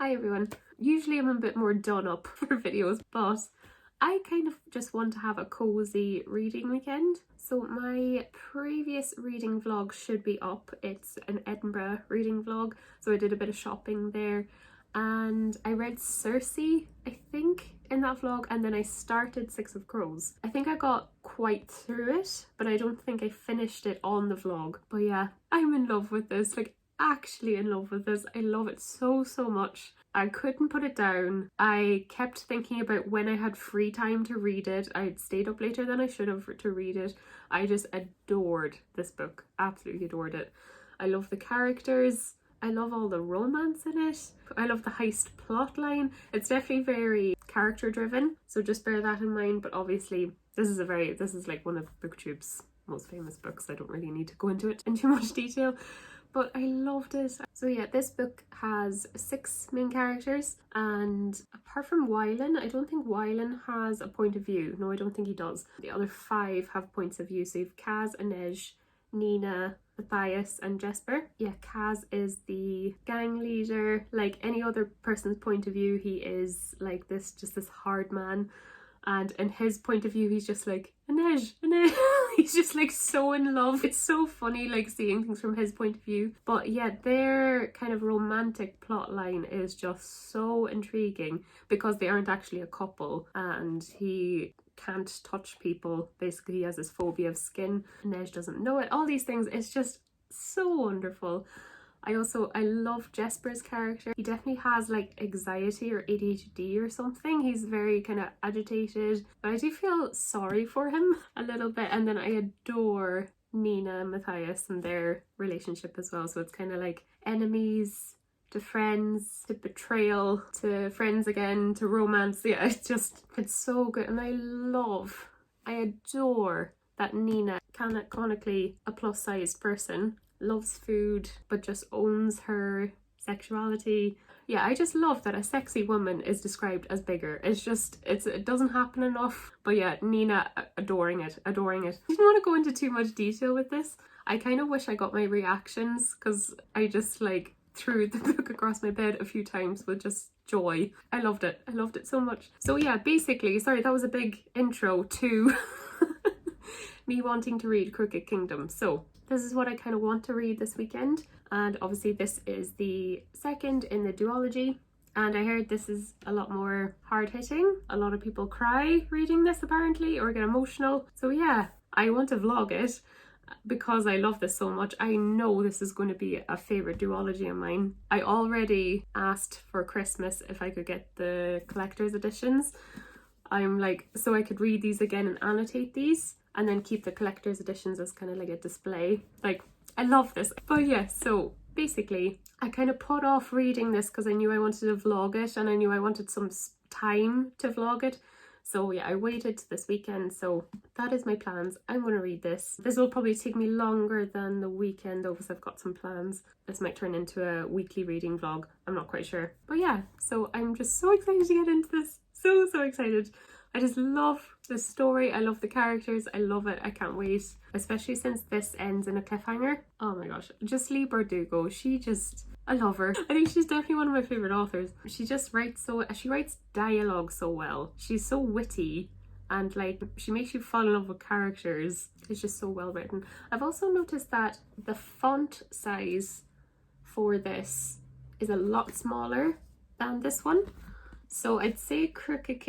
Hi everyone. Usually I'm a bit more done up for videos, but I kind of just want to have a cozy reading weekend. So my previous reading vlog should be up. It's an Edinburgh reading vlog. So I did a bit of shopping there and I read Circe, I think, in that vlog, and then I started Six of Crows. I think I got quite through it, but I don't think I finished it on the vlog. But yeah, I'm in love with this, like actually in love with this. I love it so much. I couldn't put it down. I kept thinking about when I had free time to read it. I'd stayed up later than I should have to read it. I just adored this book, absolutely adored it. I love the characters. I love all the romance in it. I love the heist plot line. It's definitely very character driven, so just bear that in mind. But obviously this is like one of BookTube's most famous books. I don't really need to go into it in too much detail, but I loved it. So yeah, this book has 6 main characters, and apart from Wylan, I don't think Wylan has a point of view. No, I don't think he does. The other 5 have points of view. So you've Kaz, Inej, Nina, Matthias and Jesper. Yeah, Kaz is the gang leader. Like any other person's point of view, he is like this hard man, and in his point of view he's just like Inej. He's just like so in love. It's so funny like seeing things from his point of view. But yeah, their kind of romantic plot line is just so intriguing because they aren't actually a couple, and he can't touch people. Basically, he has this phobia of skin. Inej doesn't know it. All these things, it's just so wonderful. I love Jesper's character. He definitely has like anxiety or ADHD or something. He's very kind of agitated, but I do feel sorry for him a little bit. And then I adore Nina and Matthias and their relationship as well. So it's kind of like enemies to friends, to betrayal, to friends again, to romance. Yeah, it's so good. And I adore that Nina, canonically a plus sized person, loves food but just owns her sexuality. Yeah, I just love that a sexy woman is described as bigger. It doesn't happen enough. But yeah, Nina, adoring it. I didn't want to go into too much detail with this. I kind of wish I got my reactions because I just like threw the book across my bed a few times with just joy. I loved it so much. So yeah, basically, sorry, that was a big intro to me wanting to read Crooked Kingdom. So this is what I kind of want to read this weekend, and obviously this is the second in the duology, and I heard this is a lot more hard-hitting. A lot of people cry reading this apparently, or get emotional. So yeah, I want to vlog it because I love this so much. I know this is going to be a favourite duology of mine. I already asked for Christmas if I could get the collector's editions. I'm like, so I could read these again and annotate these, and then keep the collector's editions as kind of like a display. Like, I love this. But yeah, so basically I kind of put off reading this because I knew I wanted to vlog it, and I knew I wanted some time to vlog it. So yeah, I waited to this weekend. So that is my plans. I'm going to read this. This will probably take me longer than the weekend though, because I've got some plans. This might turn into a weekly reading vlog. I'm not quite sure. But yeah, so I'm just so excited to get into this. So excited. I just love the story. I love the characters. I love it. I can't wait. Especially since this ends in a cliffhanger. Oh my gosh. Just Leigh Bardugo. I love her. I think she's definitely one of my favourite authors. She writes dialogue so well. She's so witty, and like she makes you fall in love with characters. It's just so well written. I've also noticed that the font size for this is a lot smaller than this one. So I'd say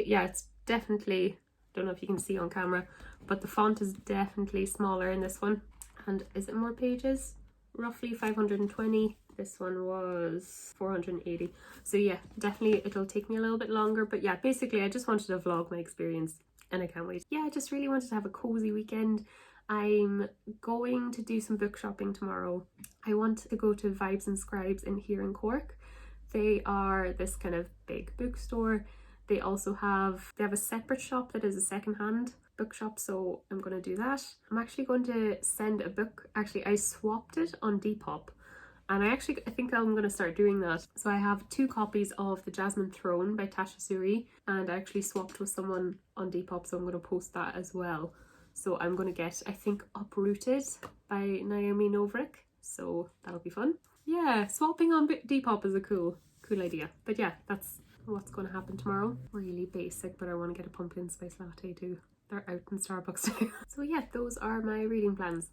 yeah, it's definitely, don't know if you can see on camera, but the font is definitely smaller in this one. And is it more pages? Roughly 520. This one was 480. So yeah, definitely it'll take me a little bit longer. But yeah, basically I just wanted to vlog my experience and I can't wait. Yeah, I just really wanted to have a cozy weekend. I'm going to do some book shopping tomorrow. I want to go to Vibes and Scribes here in Cork. They are this kind of big bookstore. They have a separate shop that is a secondhand bookshop, so I'm going to do that. I'm actually going to send a book. Actually, I swapped it on Depop, and I think I'm going to start doing that. So I have 2 copies of The Jasmine Throne by Tasha Suri, and I actually swapped with someone on Depop, so I'm going to post that as well. So I'm going to get, I think, Uprooted by Naomi Novik, so that'll be fun. Yeah, swapping on Depop is a cool cool idea. But yeah, that's what's going to happen tomorrow. Really basic, but I want to get a pumpkin spice latte too. They're out in Starbucks now. So yeah, those are my reading plans.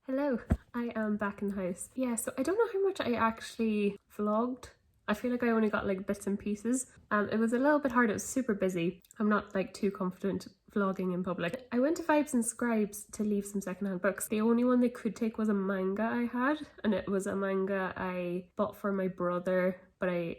Hello, I am back in the house. Yeah, so I don't know how much I actually vlogged. I feel like I only got like bits and pieces. It was a little bit hard, it was super busy. I'm not like too confident vlogging in public. I went to Vibes and Scribes to leave some secondhand books. The only one they could take was a manga I had, and it was a manga I bought for my brother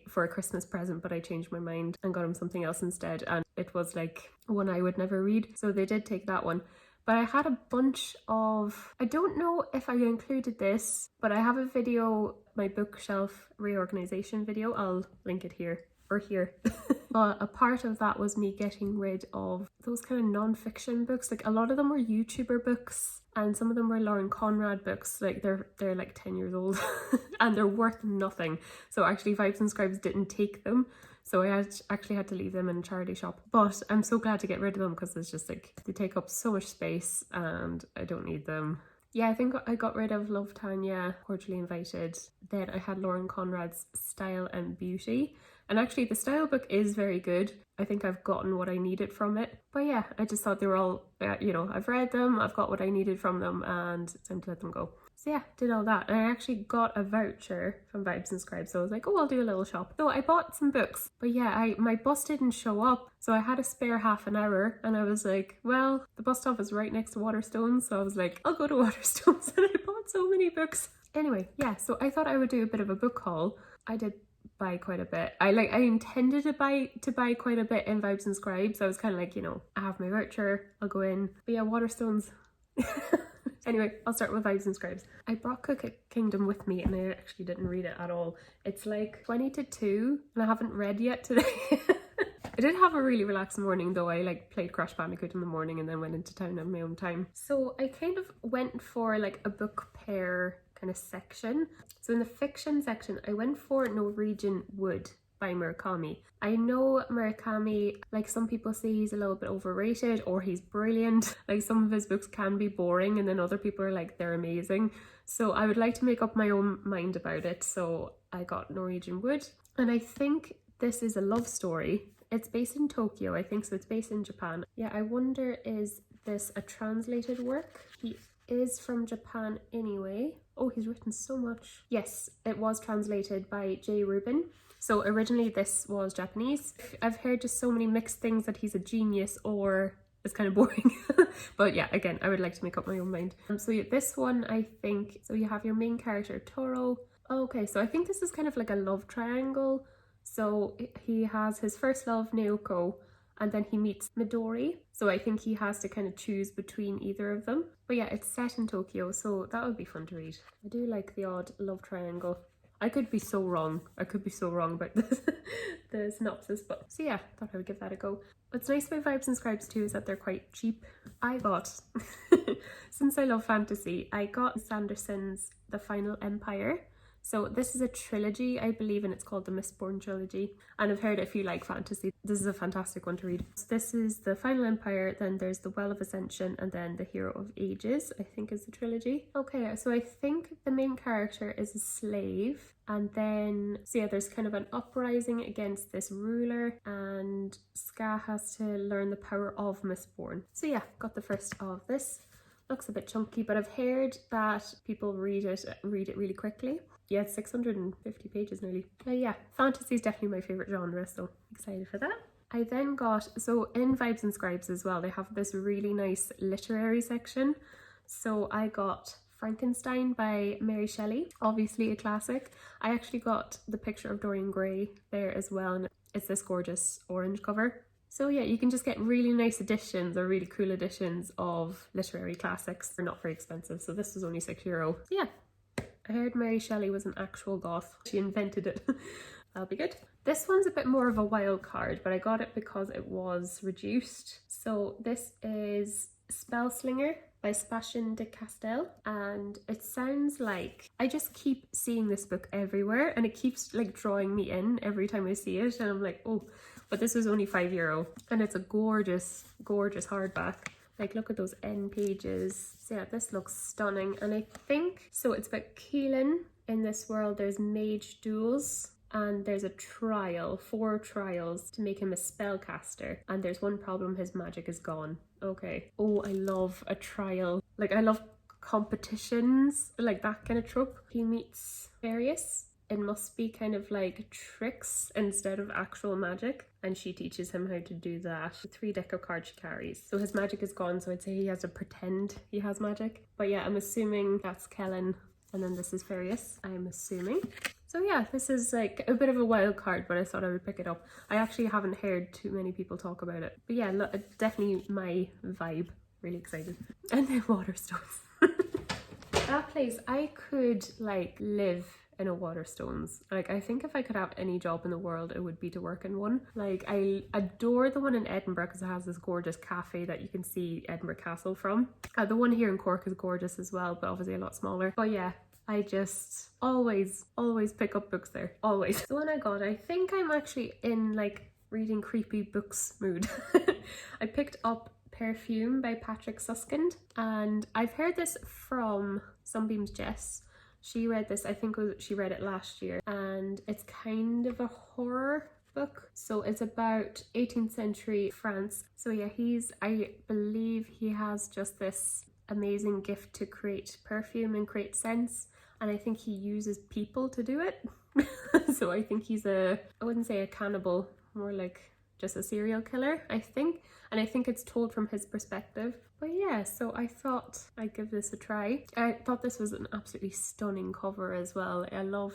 for a Christmas present, but I changed my mind and got him something else instead, and it was like one I would never read, so they did take that one. But I had a bunch of, I don't know if I included this, but I have a video, my bookshelf reorganization video. I'll link it here or here. But a part of that was me getting rid of those kind of non-fiction books. Like a lot of them were YouTuber books and some of them were Lauren Conrad books. Like they're like 10 years old and they're worth nothing. So actually Vibes and Scribes didn't take them. So I actually had to leave them in a charity shop. But I'm so glad to get rid of them because it's just like, they take up so much space and I don't need them. Yeah, I think I got rid of Love Tanya, Cordially Invited. Then I had Lauren Conrad's Style and Beauty. And actually the style book is very good. I think I've gotten what I needed from it. But yeah, I just thought they were all, you know, I've read them, I've got what I needed from them, and it's time to let them go. So yeah, did all that. And I actually got a voucher from Vibes and Scribes. So I was like, oh, I'll do a little shop. So I bought some books. But yeah, my bus didn't show up. So I had a spare half an hour and I was like, well, the bus stop is right next to Waterstones. So I was like, I'll go to Waterstones. And I bought so many books. Anyway, yeah, so I thought I would do a bit of a book haul. I did buy quite a bit. I intended to buy quite a bit in Vibes and Scribes. I was kind of like, you know, I have my voucher, I'll go in. But yeah, Waterstones. Anyway, I'll start with Vibes and Scribes. I brought Cook Kingdom with me and I actually didn't read it at all. It's like 20 to 2 and I haven't read yet today. I did have a really relaxed morning though. I like played Crash Bandicoot in the morning and then went into town on my own time. So I kind of went for like a book pair kind of section. So in the fiction section, I went for Norwegian Wood by Murakami. I know Murakami, like some people say he's a little bit overrated or he's brilliant. Like some of his books can be boring and then other people are like, they're amazing. So I would like to make up my own mind about it. So I got Norwegian Wood and I think this is a love story. It's based in Tokyo, I think, so it's based in Japan. Yeah, I wonder, is this a translated work? He is from Japan anyway. Oh, he's written so much. Yes, it was translated by J. Rubin. So originally this was Japanese. I've heard just so many mixed things that he's a genius or it's kind of boring. But yeah, again, I would like to make up my own mind. So yeah, this one, I think, so you have your main character, Toro. Okay, so I think this is kind of like a love triangle. So he has his first love, Naoko, and then he meets Midori. So I think he has to kind of choose between either of them. But yeah, it's set in Tokyo, so that would be fun to read. I do like the odd love triangle. I could be so wrong. I could be so wrong about the synopsis, but so yeah, thought I would give that a go. What's nice about Vibes and Scribes too is that they're quite cheap. I got, since I love fantasy, I got Sanderson's The Final Empire. So this is a trilogy, I believe, and it's called the Mistborn trilogy. And I've heard if you like fantasy, this is a fantastic one to read. So this is The Final Empire, then there's The Well of Ascension, and then The Hero of Ages, I think is the trilogy. Okay, so I think the main character is a slave. And then, so yeah, there's kind of an uprising against this ruler, and Ska has to learn the power of Mistborn. So yeah, got the first of this. Looks a bit chunky, but I've heard that people read it really quickly. Yeah, it's 650 pages nearly. But yeah, fantasy is definitely my favourite genre, so excited for that. I then got, so in Vibes and Scribes as well, they have this really nice literary section. So I got Frankenstein by Mary Shelley, obviously a classic. I actually got the picture of Dorian Gray there as well, and it's this gorgeous orange cover. So yeah, you can just get really nice editions or really cool editions of literary classics. They're not very expensive, so this was only €6. Yeah, I heard Mary Shelley was an actual goth. She invented it. That'll be good. This one's a bit more of a wild card, but I got it because it was reduced. So this is Spellslinger by Sebastian de Castell, and it sounds like, I just keep seeing this book everywhere and it keeps like drawing me in every time I see it, and I'm like, oh, but this was only €5 and it's a gorgeous, gorgeous hardback. Like, look at those end pages. So yeah, this looks stunning. And I think, so it's about Keelan. In this world, there's mage duels and there's a trial, 4 trials to make him a spellcaster. And there's one problem, his magic is gone. Okay. Oh, I love a trial. Like, I love competitions, like that kind of trope. He meets Various. It must be kind of like tricks instead of actual magic, and she teaches him how to do that. 3 deck of cards she carries. So his magic is gone, so I'd say he has to pretend he has magic. But yeah, I'm assuming that's Kellen, and then this is Various, I'm assuming. So yeah, this is like a bit of a wild card, but I thought I would pick it up. I actually haven't heard too many people talk about it. But yeah, look, definitely my vibe. Really excited. And then Waterstones. That place, I could like live in a Waterstones. Like, I think if I could have any job in the world, it would be to work in one. Like, I adore the one in Edinburgh because it has this gorgeous cafe that you can see Edinburgh Castle from. The one here in Cork is gorgeous as well, but obviously a lot smaller. But yeah, I just always pick up books there, always. The one I got, I think I'm actually in like reading creepy books mood. I picked up Perfume by Patrick Suskind, and I've heard this from Sunbeam's Jess. She read this, I think she read it last year, and it's kind of a horror book. So it's about 18th century France. So yeah, I believe he has just this amazing gift to create perfume and create scents, and I think he uses people to do it. So I think he's I wouldn't say a cannibal, more like just a serial killer, I think. And I think it's told from his perspective. But yeah, so I thought I'd give this a try. I thought this was an absolutely stunning cover as well. I love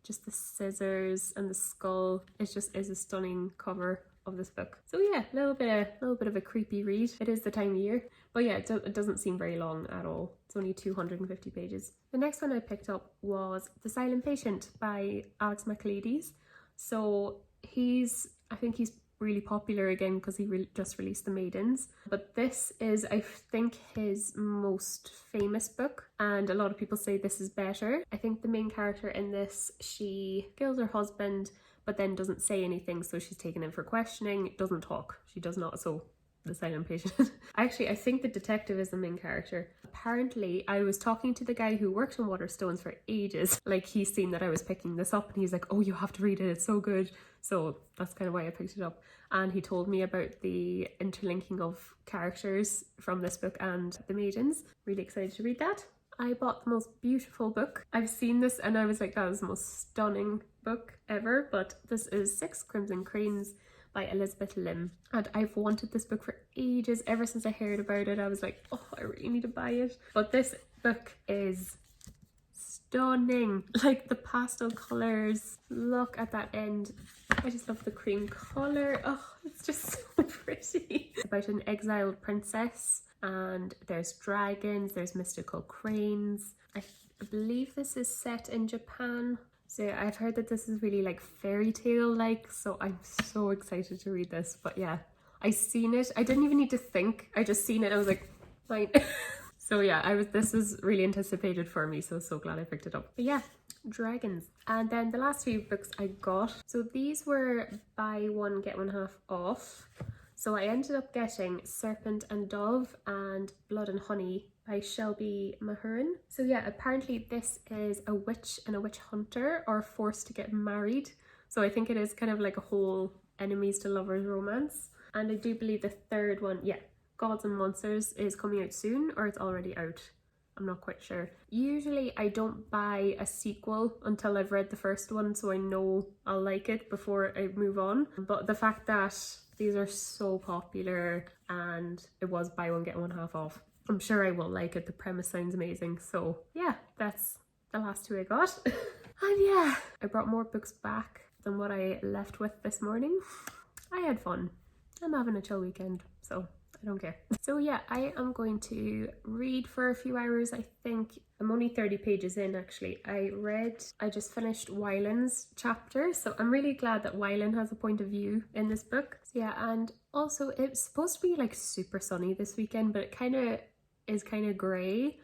just the scissors and the skull. It just is a stunning cover of this book. So yeah, a little bit of a creepy read. It is the time of year. But yeah, it doesn't seem very long at all. It's only 250 pages. The next one I picked up was The Silent Patient by Alex McLeodies. So I think he's really popular again because he just released The Maidens, but this is, I think, his most famous book, and a lot of people say this is better. I think the main character in this, she kills her husband but then doesn't say anything, so she's taken in for questioning, doesn't talk, she does not, so The Silent Patient. Actually, I think the detective is the main character. Apparently, I was talking to the guy who worked on Waterstones for ages. Like, he's seen that I was picking this up and he's like, oh, you have to read it, it's so good. So that's kind of why I picked it up. And he told me about the interlinking of characters from this book and The Maidens. Really excited to read that. I bought the most beautiful book. I've seen this and I was like, that was the most stunning book ever. But this is 6 Crimson Cranes by Elizabeth Lim, and I've wanted this book for ages. Ever since I heard about it, I was like, oh, I really need to buy it. But this book is stunning. Like, the pastel colors, look at that end. I just love the cream color. Oh, it's just so pretty. It's about an exiled princess, and there's dragons, there's mystical cranes. I believe this is set in Japan. So yeah, I've heard that this is really like fairy tale like, so I'm so excited to read this. But yeah, I seen it. I didn't even need to think. I just seen it. I was like, fine. So yeah, this was really anticipated for me, so glad I picked it up. But yeah, dragons. And then the last few books I got. So these were buy one, get one half off. So I ended up getting Serpent and Dove and Blood and Honey by Shelby Mahurin. So yeah, apparently this is a witch and a witch hunter are forced to get married. So I think it is kind of like a whole enemies to lovers romance. And I do believe the third one, yeah, Gods and Monsters, is coming out soon, or it's already out. I'm not quite sure. Usually I don't buy a sequel until I've read the first one, so I know I'll like it before I move on. But the fact that these are so popular and it was buy one get one half off, I'm sure I will like it. The premise sounds amazing. So yeah, that's the last two I got. And yeah, I brought more books back than what I left with this morning. I had fun. I'm having a chill weekend, so I don't care. So yeah, I am going to read for a few hours. I think I'm only 30 pages in actually. I just finished Wyland's chapter, so I'm really glad that Wyland has a point of view in this book. So yeah, and also it's supposed to be like super sunny this weekend, but it is kind of grey.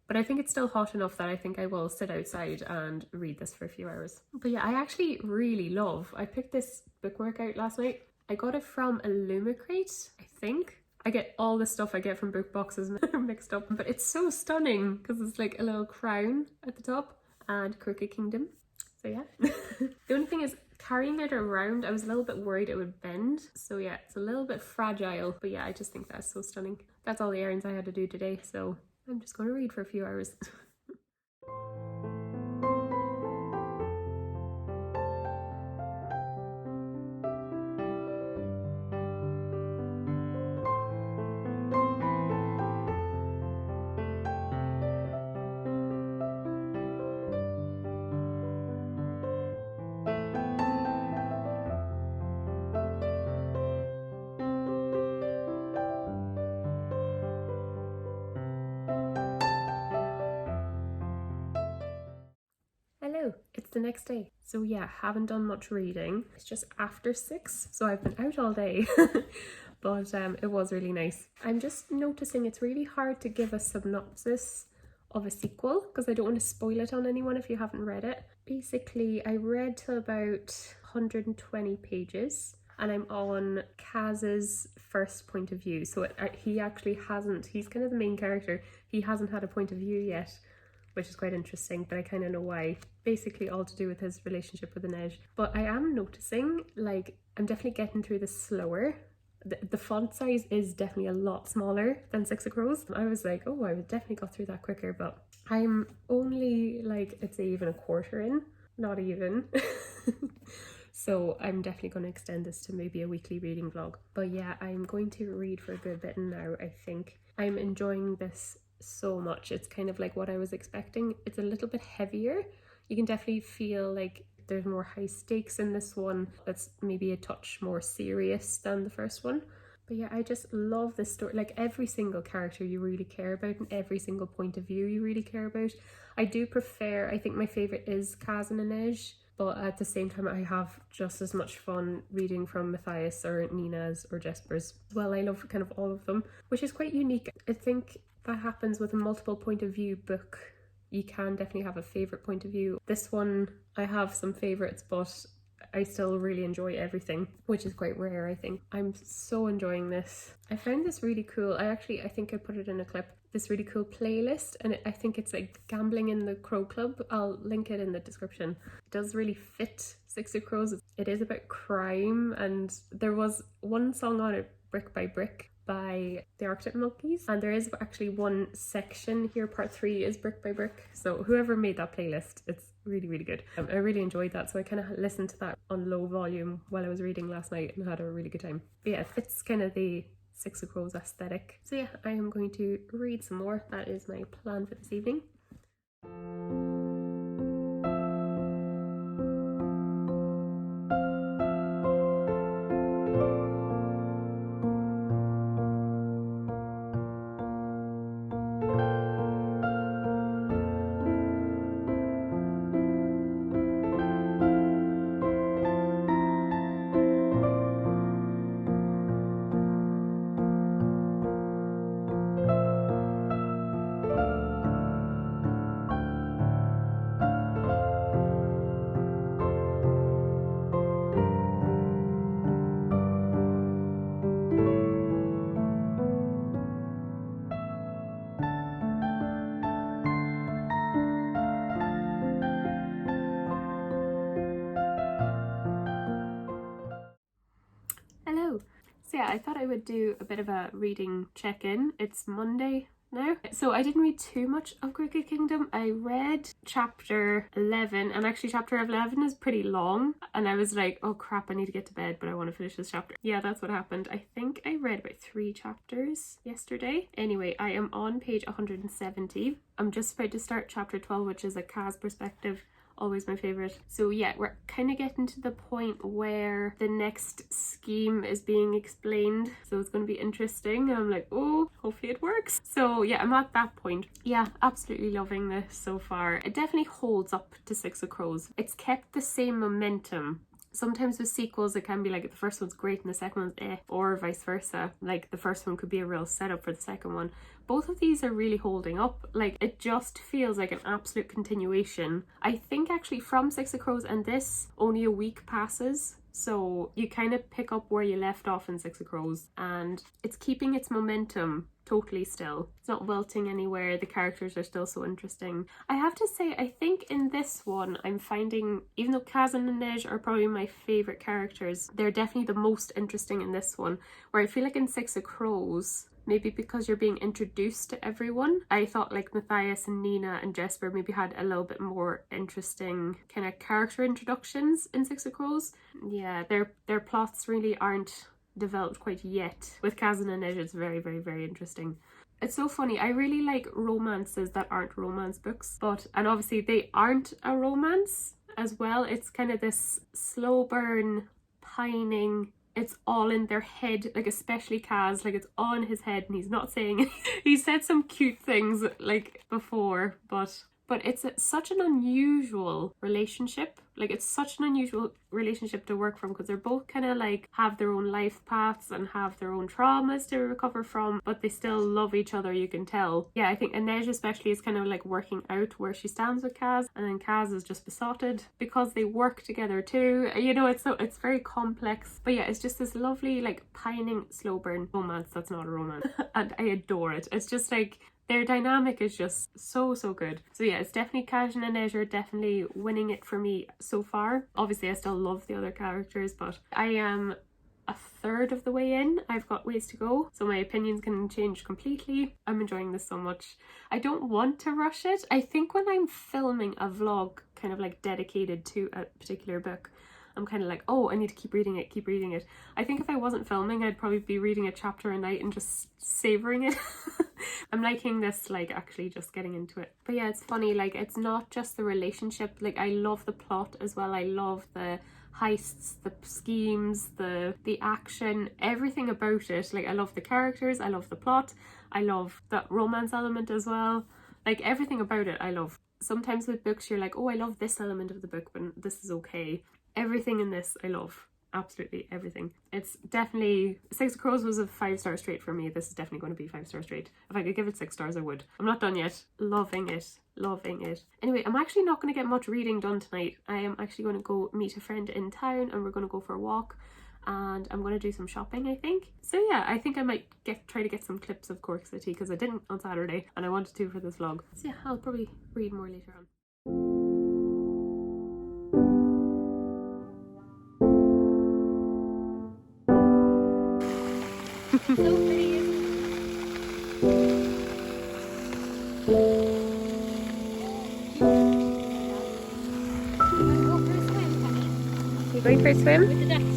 But I think it's still hot enough that I think I will sit outside and read this for a few hours. But yeah, I actually really love, I picked this bookmark out last night. I got it from Illumicrate, I think. I get all the stuff I get from book boxes mixed up, but it's so stunning because it's like a little crown at the top and Crooked Kingdom. So yeah. The only thing is carrying it around, I was a little bit worried it would bend. So yeah, it's a little bit fragile, but yeah, I just think that's so stunning. That's all the errands I had to do today, so I'm just going to read for a few hours. Hello, it's the next day. So yeah, haven't done much reading. It's just after 6, so I've been out all day. But it was really nice. I'm just noticing it's really hard to give a synopsis of a sequel because I don't want to spoil it on anyone if you haven't read it. Basically, I read till about 120 pages and I'm on Kaz's first point of view. So he actually hasn't, he's kind of the main character. He hasn't had a point of view yet, which is quite interesting, but I kind of know why. Basically all to do with his relationship with Inej. But I am noticing, like, I'm definitely getting through this slower. The font size is definitely a lot smaller than Six of Crows. I was like, oh, I would definitely got through that quicker, but I'm only like, I'd say even a quarter in, not even. So I'm definitely going to extend this to maybe a weekly reading vlog. But yeah, I'm going to read for a good bit now, I think. I'm enjoying this so much. It's kind of like what I was expecting. It's a little bit heavier. You can definitely feel like there's more high stakes in this one. It's maybe a touch more serious than the first one. But yeah, I just love this story. Like every single character you really care about and every single point of view you really care about. I do prefer, I think my favourite is Kaz and Inej, but at the same time I have just as much fun reading from Matthias or Nina's or Jesper's. Well, I love kind of all of them, which is quite unique. I think that happens with a multiple point of view book. You can definitely have a favourite point of view. This one, I have some favourites, but I still really enjoy everything, which is quite rare, I think. I'm so enjoying this. I found this really cool. I think I put it in a clip. This really cool playlist, and I think it's like Gambling in the Crow Club. I'll link it in the description. It does really fit Six of Crows. It is about crime, and there was one song on it, Brick by Brick, by the Arctic Monkeys, and there is actually one section here, part 3 is Brick by Brick. So whoever made that playlist, it's really, really good. I really enjoyed that, so I kind of listened to that on low volume while I was reading last night and had a really good time. But yeah, it fits kind of the Six of Crows aesthetic. So yeah, I am going to read some more. That is my plan for this evening. Hello. So yeah, I thought I would do a bit of a reading check-in. It's Monday, now. So I didn't read too much of Cricket Kingdom. I read chapter 11, and actually chapter 11 is pretty long, and I was like, oh crap, I need to get to bed, but I want to finish this chapter. Yeah, that's what happened. I think I read about 3 chapters yesterday. Anyway, I am on page 170. I'm just about to start chapter 12, which is a Kaz perspective. Always my favorite. So yeah, we're kind of getting to the point where the next scheme is being explained, so it's going to be interesting, and I'm like, oh, hopefully it works. So yeah, I'm at that point. Yeah, absolutely loving this so far. It definitely holds up to Six of Crows. It's kept the same momentum. Sometimes with sequels it can be like the first one's great and the second one's eh, or vice versa. Like the first one could be a real setup for the second one. Both of these are really holding up. Like it just feels like an absolute continuation. I think actually from Six of Crows and this, only a week passes. So you kind of pick up where you left off in Six of Crows, and it's keeping its momentum totally still. It's not wilting anywhere. The characters are still so interesting. I have to say, I think in this one, I'm finding, even though Kaz and Nej are probably my favourite characters, they're definitely the most interesting in this one, where I feel like in Six of Crows, maybe because you're being introduced to everyone, I thought like Matthias and Nina and Jesper maybe had a little bit more interesting kind of character introductions in Six of Crows. Yeah, their plots really aren't developed quite yet. With Kaz and Nej, it's very, very, very interesting. It's so funny. I really like romances that aren't romance books, and obviously they aren't a romance as well. It's kind of this slow burn, pining. It's all in their head, like especially Kaz, like it's all in his head and he's not saying it. He said some cute things like before, but it's such an unusual relationship. Like it's such an unusual relationship to work from, because they're both kind of like have their own life paths and have their own traumas to recover from, but they still love each other, you can tell. Yeah, I think Inej especially is kind of like working out where she stands with Kaz, and then Kaz is just besotted because they work together too. You know, it's very complex. But yeah, it's just this lovely like pining slow burn romance that's not a romance. And I adore it. It's just like their dynamic is just so good. So yeah, it's definitely Kaz and Inej are definitely winning it for me so far. Obviously I still love the other characters, but I am a third of the way in. I've got ways to go, so my opinions can change completely. I'm enjoying this so much. I don't want to rush it. I think when I'm filming a vlog kind of like dedicated to a particular book, I'm kind of like, oh, I need to keep reading it. I think if I wasn't filming, I'd probably be reading a chapter a night and just savouring it. I'm liking this, like actually just getting into it. But yeah, it's funny, like it's not just the relationship. Like I love the plot as well. I love the heists, the schemes, the action, everything about it. Like I love the characters, I love the plot, I love that romance element as well. Like everything about it I love. Sometimes with books you're like, oh, I love this element of the book, but this is okay. Everything in this I love. Absolutely everything. It's definitely, Six of Crows was a 5-star straight for me. This is definitely going to be 5-star straight. If I could give it 6 stars I would. I'm not done yet. Loving it. Anyway, I'm actually not going to get much reading done tonight. I am actually going to go meet a friend in town and we're going to go for a walk, and I'm going to do some shopping, I think. So yeah, I think I might try to get some clips of Cork City, because I didn't on Saturday and I wanted to for this vlog. So yeah, I'll probably read more later on. So pretty, isn't it? You going for a swim? With the ducks.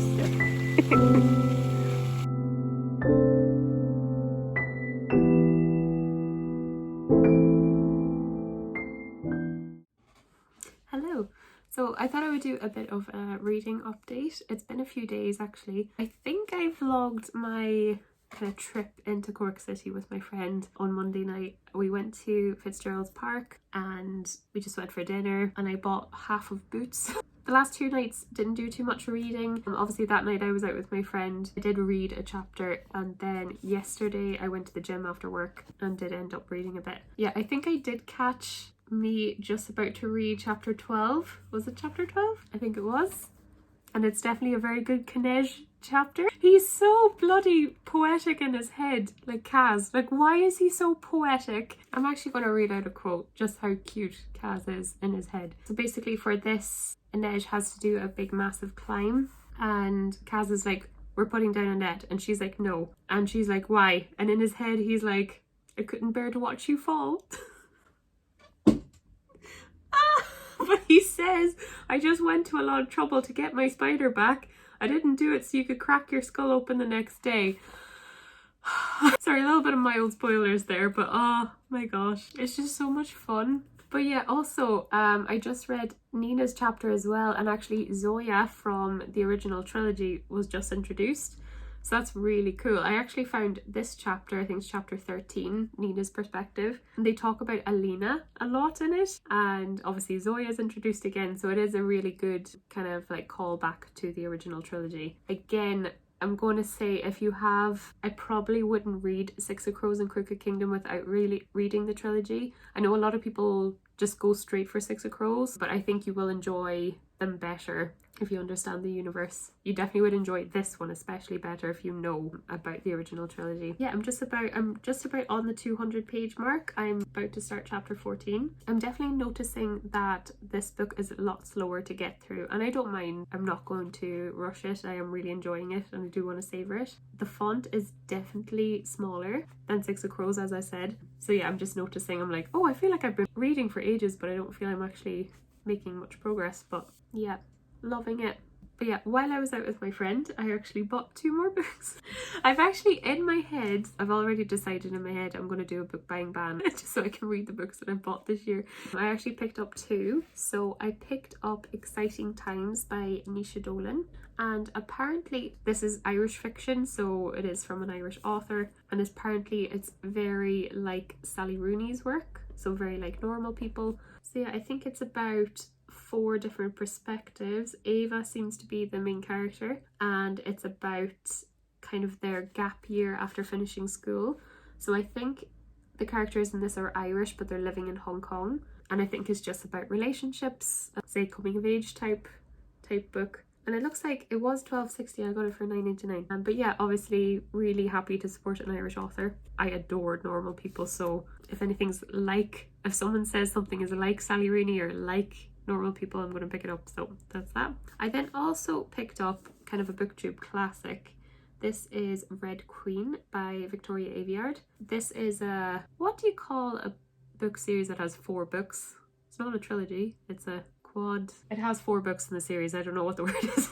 Hello. So I thought I would do a bit of a reading update. It's been a few days actually. I think I vlogged my kind of trip into Cork City with my friend on Monday night. We went to Fitzgerald's Park and we just went for dinner, and I bought half of Boots. The last 2 nights didn't do too much reading. Obviously that night I was out with my friend. I did read a chapter, and then yesterday I went to the gym after work and did end up reading a bit. Yeah, I think I did catch me just about to read chapter 12. Was it chapter 12? I think it was. And it's definitely a very good Nej chapter. He's so bloody poetic in his head, like Kaz. Like, why is he so poetic? I'm actually going to read out a quote, just how cute Kaz is in his head. So basically for this, Nej has to do a big massive climb, and Kaz is like, we're putting down a net, and she's like, no. And she's like, why? And in his head he's like, I couldn't bear to watch you fall. But he says, I just went to a lot of trouble to get my spider back. I didn't do it so you could crack your skull open the next day. Sorry, a little bit of mild spoilers there, but oh my gosh, it's just so much fun. But yeah, also, I just read Nina's chapter as well, and actually Zoya from the original trilogy was just introduced. So that's really cool. I actually found this chapter, I think it's chapter 13, Nina's perspective. And they talk about Alina a lot in it. And obviously Zoya's introduced again. So it is a really good kind of like callback to the original trilogy. Again, I'm going to say if you have, I probably wouldn't read Six of Crows and Crooked Kingdom without really reading the trilogy. I know a lot of people just go straight for Six of Crows, but I think you will enjoy them better if you understand the universe. You definitely would enjoy this one especially better if you know about the original trilogy. Yeah, I'm just about on the 200 page mark. I'm about to start chapter 14. I'm definitely noticing that this book is a lot slower to get through, and I don't mind. I'm not going to rush it. I am really enjoying it and I do want to savor it. The font is definitely smaller than Six of Crows, as I said. So yeah, I'm just noticing, I'm like, oh, I feel like I've been reading for ages, but I don't feel I'm actually making much progress. But yeah, loving it. But yeah, while I was out with my friend, I actually bought 2 more books. I've actually, in my head, I've already decided in my head I'm going to do a book buying ban just so I can read the books that I've bought this year. I actually picked up 2. So I picked up Exciting Times by Nisha Dolan. And apparently this is Irish fiction, so it is from an Irish author. And apparently it's very like Sally Rooney's work, so very like normal people. So yeah, I think it's about 4 different perspectives. Ava seems to be the main character, and it's about kind of their gap year after finishing school. So I think the characters in this are Irish, but they're living in Hong Kong, and I think it's just about relationships, say coming of age type book. And it looks like it was $12.60. I got it for $9.99. But yeah, obviously really happy to support an Irish author. I adore normal people, so if anything's like, if someone says something is like Sally Rooney or like normal people, I'm going to pick it up. So that's that. I then also picked up kind of a booktube classic. This is Red Queen by Victoria Aveyard. This is a, what do you call a book series that has 4 books? It's not a trilogy, it's a quad. It has 4 books in the series. I don't know what the word is.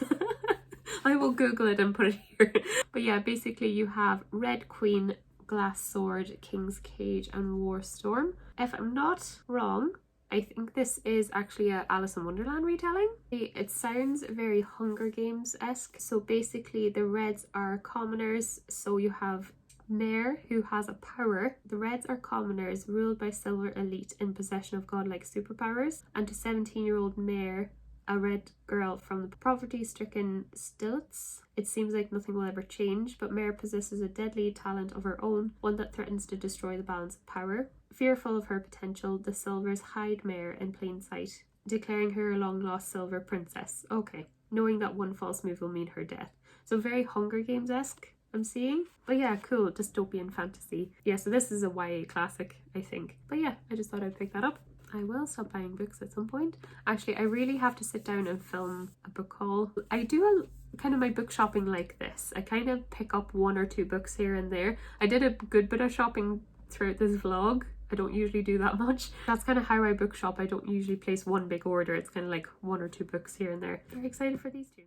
I will Google it and put it here. But yeah, basically you have Red Queen, Glass Sword, King's Cage and War Storm. If I'm not wrong, I think this is actually a Alice in Wonderland retelling. It sounds very Hunger Games-esque. So basically the reds are commoners. So you have Mare, who has a power. The reds are commoners ruled by silver elite in possession of godlike superpowers. And to 17-year-old Mare, a red girl from the poverty-stricken Stilts, it seems like nothing will ever change, but Mare possesses a deadly talent of her own, one that threatens to destroy the balance of power. Fearful of her potential, the Silvers hide Mare in plain sight, declaring her a long-lost silver princess. Okay, knowing that one false move will mean her death. So very Hunger Games-esque, I'm seeing. But yeah, cool, dystopian fantasy. Yeah, so this is a YA classic, I think. But yeah, I just thought I'd pick that up. I will stop buying books at some point. Actually, I really have to sit down and film a book haul. I do kind of my book shopping like this. I kind of pick up 1 or 2 books here and there. I did a good bit of shopping throughout this vlog. I don't usually do that much. That's kind of how I book shop. I don't usually place one big order. It's kind of like 1 or 2 books here and there. Very excited for these 2.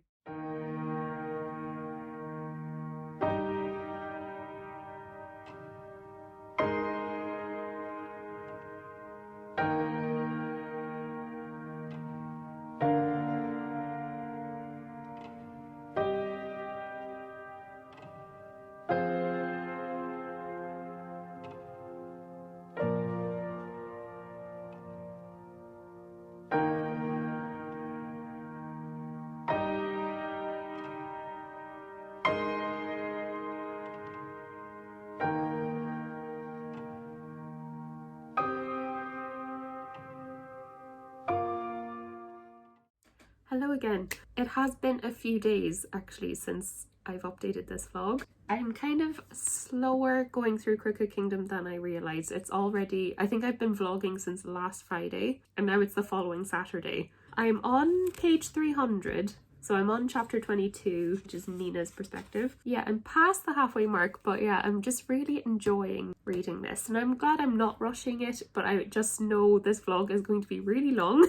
Hello again. It has been a few days actually since I've updated this vlog. I'm kind of slower going through Crooked Kingdom than I realised. It's already, I think I've been vlogging since last Friday and now it's the following Saturday. I'm on page 300 So I'm on chapter 22, which is Nina's perspective. Yeah, I'm past the halfway mark, but yeah, I'm just really enjoying reading this. And I'm glad I'm not rushing it, but I just know this vlog is going to be really long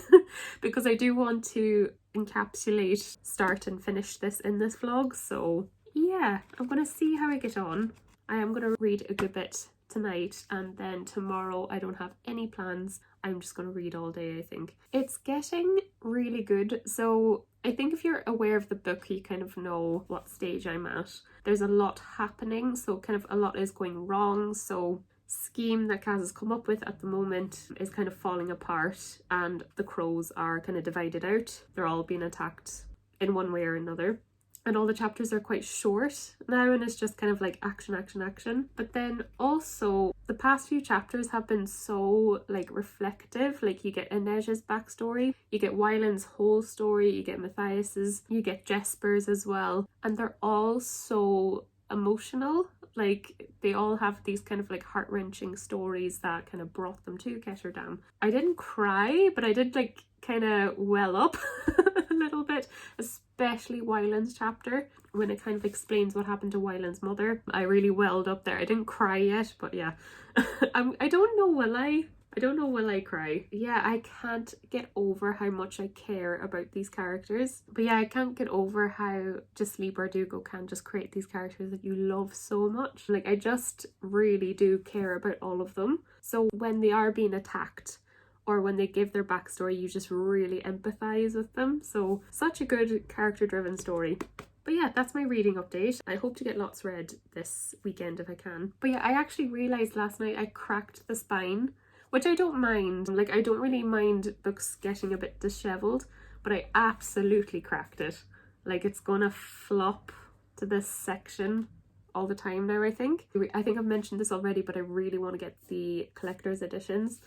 because I do want to encapsulate, start and finish this in this vlog. So yeah, I'm gonna see how I get on. I am gonna read a good bit tonight, and then tomorrow I don't have any plans. I'm just gonna read all day, I think. It's getting really good. So I think if you're aware of the book, you kind of know what stage I'm at. There's a lot happening, so kind of a lot is going wrong. So scheme that Kaz has come up with at the moment is kind of falling apart, and the crows are kind of divided out. They're all being attacked in one way or another. And all the chapters are quite short now, and it's just kind of like action, action, action. But then also the past few chapters have been so like reflective. Like you get Inej's backstory, you get Wyland's whole story, you get Matthias's, you get Jesper's as well. And they're all so emotional. Like they all have these kind of like heart-wrenching stories that kind of brought them to Ketterdam. I didn't cry, but I did like kind of well up a little bit, especially Wyland's chapter when it kind of explains what happened to Wyland's mother. I really welled up there. I didn't cry yet, but yeah. I don't know, will I? I don't know, will I cry? Yeah, I can't get over how much I care about these characters. But yeah, I can't get over how just Leigh Bardugo can just create these characters that you love so much. Like, I just really do care about all of them. So when they are being attacked, or when they give their backstory, you just really empathize with them. So such a good character-driven story. But yeah, that's my reading update. I hope to get lots read this weekend if I can. But yeah, I actually realised last night I cracked the spine, which I don't mind. Like, I don't really mind books getting a bit dishevelled, but I absolutely cracked it. Like, it's gonna flop to this section all the time now, I think. I think I've mentioned this already, but I really want to get the collector's editions.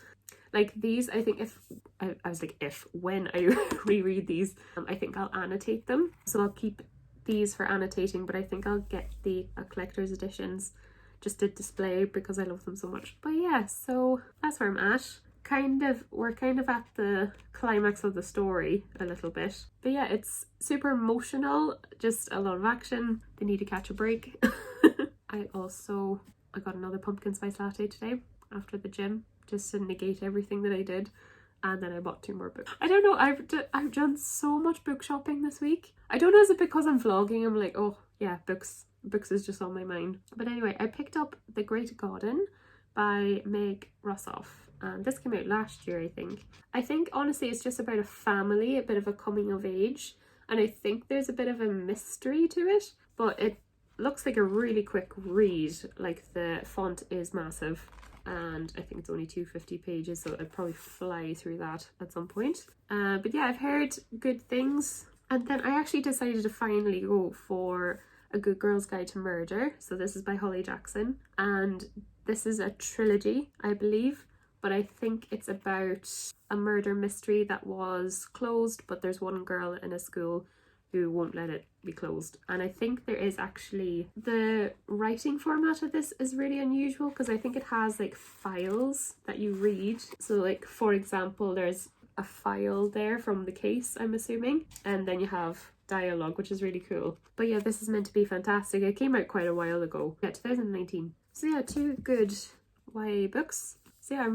Like these, I think when I reread these, I think I'll annotate them. So I'll keep these for annotating, but I think I'll get the collector's editions just to display because I love them so much. But yeah, so that's where I'm at. We're kind of at the climax of the story a little bit. But yeah, it's super emotional, just a lot of action. They need to catch a break. I got another pumpkin spice latte today after the gym, just to negate everything that I did. And then I bought 2 more books. I don't know, I've done so much book shopping this week. I don't know, is it because I'm vlogging? I'm like, oh yeah, books is just on my mind. But anyway, I picked up The Great Garden by Meg Rossoff. And this came out last year, I think. I think honestly it's just about a family, a bit of a coming of age. And I think there's a bit of a mystery to it, but it looks like a really quick read. Like the font is massive, and I think it's only 250 pages, so I'd probably fly through that at some point. But yeah, I've heard good things. And then I actually decided to finally go for A Good Girl's Guide to Murder. So this is by Holly Jackson, and this is a trilogy, I believe, but I think it's about a murder mystery that was closed, but there's one girl in a school who won't let it be closed. And I think there is actually, the writing format of this is really unusual because I think it has like files that you read. So like, for example, there's a file there from the case, I'm assuming, and then you have dialogue, which is really cool. But yeah, this is meant to be fantastic. It came out quite a while ago. Yeah, 2019. So yeah, 2 good YA books. So yeah, I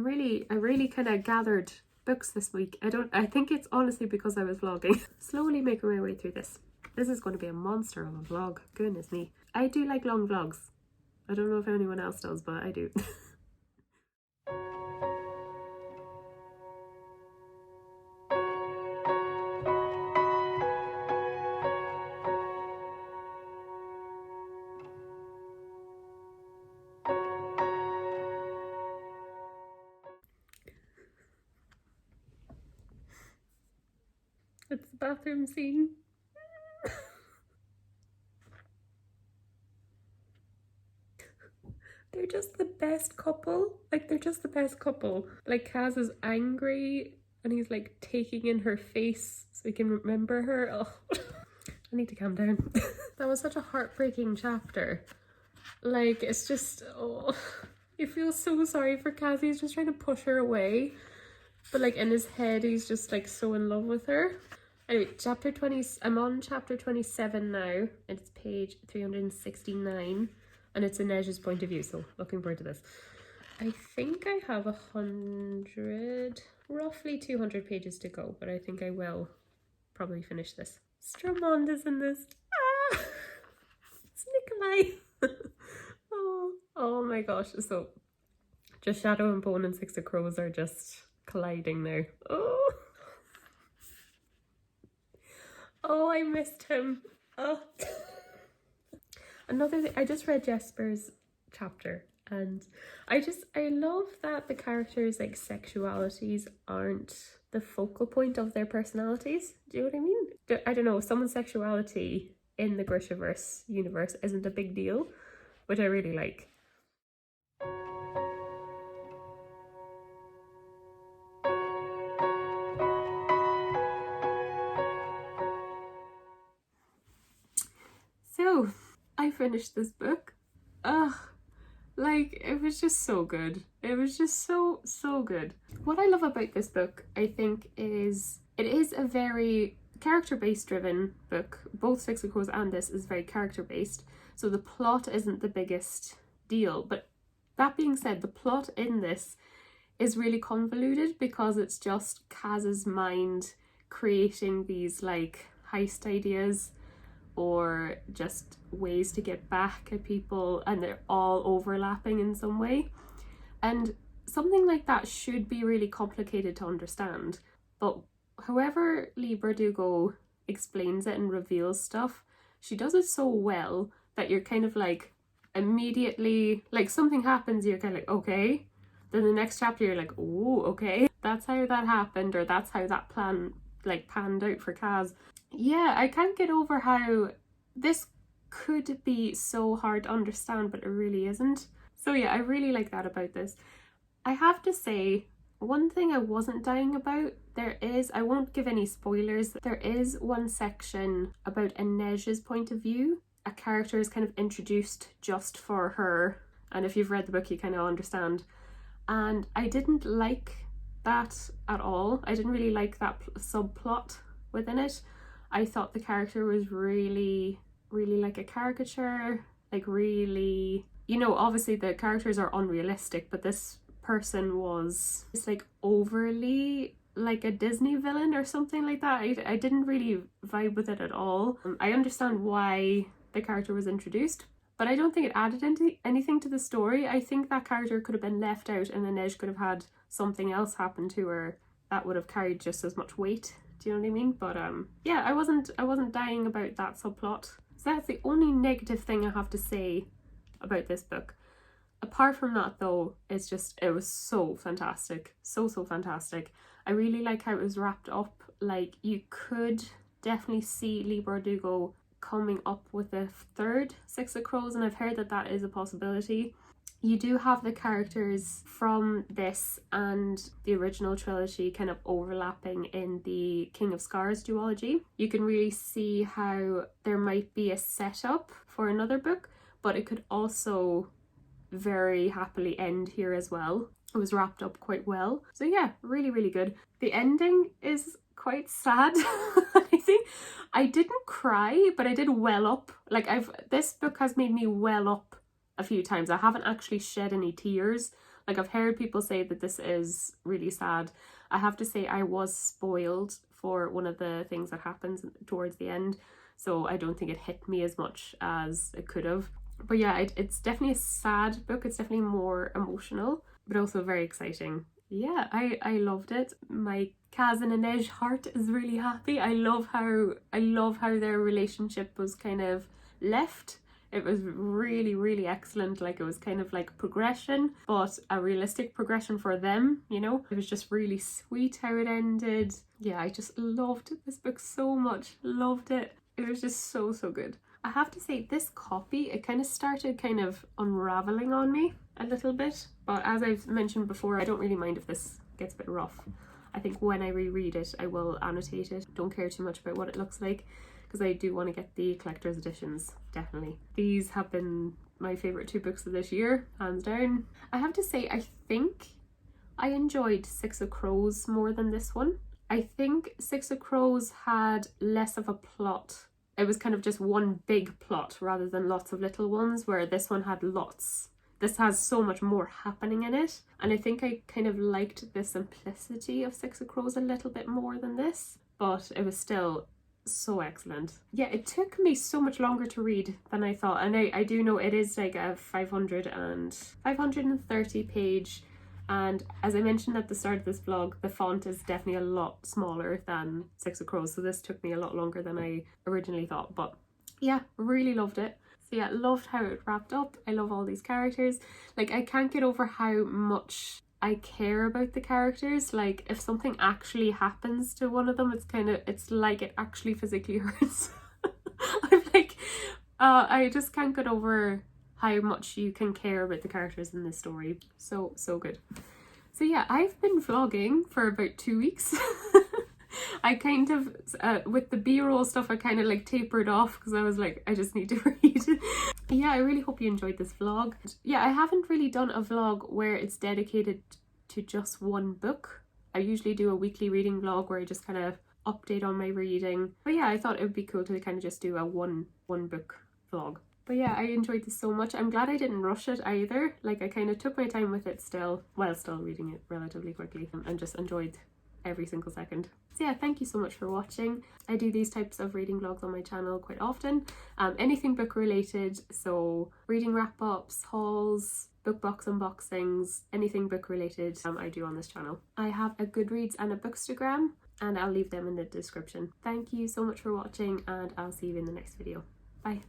really kind of gathered books this week. I think it's honestly because I was vlogging. Slowly making my way through this. This is going to be a monster of a vlog. Goodness me. I do like long vlogs. I don't know if anyone else does, but I do. It's the bathroom scene. They're just the best couple. Like, they're just the best couple. Like, Kaz is angry and he's like taking in her face so he can remember her. Oh, I need to calm down. That was such a heartbreaking chapter. Like, it's just, oh, you feel so sorry for Kaz. He's just trying to push her away, but like in his head he's just like so in love with her. Anyway, chapter 20, I'm on chapter 27 now. It's page 369 and it's Inej's point of view, so looking forward to this. I think I have 100, roughly 200 pages to go, but I think I will probably finish this. Stramond is in this. Ah! It's Nikolai. Oh my gosh. So just Shadow and Bone and Six of Crows are just colliding now. Oh, I missed him. Oh. Another thing, I just read Jesper's chapter and I love that the characters' like sexualities aren't the focal point of their personalities. Do you know what I mean? I don't know, someone's sexuality in the Grishaverse universe isn't a big deal, which I really like. So, I finished this book. Ugh. Like, it was just so good. It was just so good. What I love about this book, I think, is it is a very character-based driven book. Both Six of Crows and this is very character-based. So the plot isn't the biggest deal. But that being said, the plot in this is really convoluted because it's just Kaz's mind creating these like heist ideas or just ways to get back at people, and they're all overlapping in some way. And something like that should be really complicated to understand, but however Leigh Bardugo explains it and reveals stuff, she does it so well that you're kind of like immediately, like something happens, you're kind of like, okay, then the next chapter you're like, oh, okay, that's how that happened, or that's how that plan like panned out for Kaz. Yeah, I can't get over how this could be so hard to understand, but it really isn't. So yeah, I really like that about this. I have to say, one thing I wasn't dying about, I won't give any spoilers, there is one section about Inej's point of view. A character is kind of introduced just for her, and if you've read the book you kind of understand. And I didn't like that at all. I didn't really like that subplot within it. I thought the character was really like a caricature, like really, you know, obviously the characters are unrealistic, but this person was just like overly like a Disney villain or something like that. I didn't really vibe with it at all. I understand why the character was introduced, but I don't think it added anything to the story. I think that character could have been left out and Inej could have had something else happen to her that would have carried just as much weight. Do you know what I mean? But yeah, I wasn't dying about that subplot. So that's the only negative thing I have to say about this book. Apart from that though, it was so fantastic. So fantastic. I really like how it was wrapped up. Like, you could definitely see Leigh Bardugo coming up with a third Six of Crows, and I've heard that that is a possibility. You do have the characters from this and the original trilogy kind of overlapping in the King of Scars duology. You can really see how there might be a setup for another book, but it could also very happily end here as well. It was wrapped up quite well. So yeah, really good. The ending is quite sad. I think I didn't cry, but I did well up. Like, this book has made me well up a few times. I haven't actually shed any tears. Like, I've heard people say that this is really sad. I have to say I was spoiled for one of the things that happens towards the end, so I don't think it hit me as much as it could have. But yeah, it's definitely a sad book. It's definitely more emotional, but also very exciting. Yeah, I loved it. My Kaz and Inej heart is really happy. I love how their relationship was kind of left. It was really excellent. Like, it was kind of like progression, but a realistic progression for them, you know? It was just really sweet how it ended. Yeah, I just loved this book so much. Loved it. It was just so good. I have to say, this copy, it kind of started kind of unraveling on me a little bit, but as I've mentioned before, I don't really mind if this gets a bit rough. I think when I reread it, I will annotate it. Don't care too much about what it looks like, because I do want to get the collector's editions, definitely. These have been my favourite two books of this year, hands down. I have to say, I think I enjoyed Six of Crows more than this one. I think Six of Crows had less of a plot. It was kind of just one big plot rather than lots of little ones, where this one had lots. This has so much more happening in it, and I think I kind of liked the simplicity of Six of Crows a little bit more than this, but it was still so excellent. Yeah, it took me so much longer to read than I thought, and I do know it is like a 530 page, and as I mentioned at the start of this vlog, the font is definitely a lot smaller than Six of Crows, so this took me a lot longer than I originally thought. But yeah, really loved it. So yeah, loved how it wrapped up. I love all these characters. Like, I can't get over how much I care about the characters. Like, if something actually happens to one of them, it's like it actually physically hurts. I'm like, I just can't get over how much you can care about the characters in this story. So good. So yeah, I've been vlogging for about 2 weeks. I kind of, with the B-roll stuff, I kind of like tapered off because I was like, I just need to read. Yeah, I really hope you enjoyed this vlog. Yeah, I haven't really done a vlog where it's dedicated to just one book. I usually do a weekly reading vlog where I just kind of update on my reading. But yeah, I thought it would be cool to kind of just do a one book vlog. But yeah, I enjoyed this so much. I'm glad I didn't rush it either. Like, I kind of took my time with it still, while still reading it relatively quickly, and just enjoyed every single second. So yeah, thank you so much for watching. I do these types of reading vlogs on my channel quite often. Anything book related, so reading wrap-ups, hauls, book box unboxings, anything book related, I do on this channel. I have a Goodreads and a Bookstagram, and I'll leave them in the description. Thank you so much for watching, and I'll see you in the next video. Bye.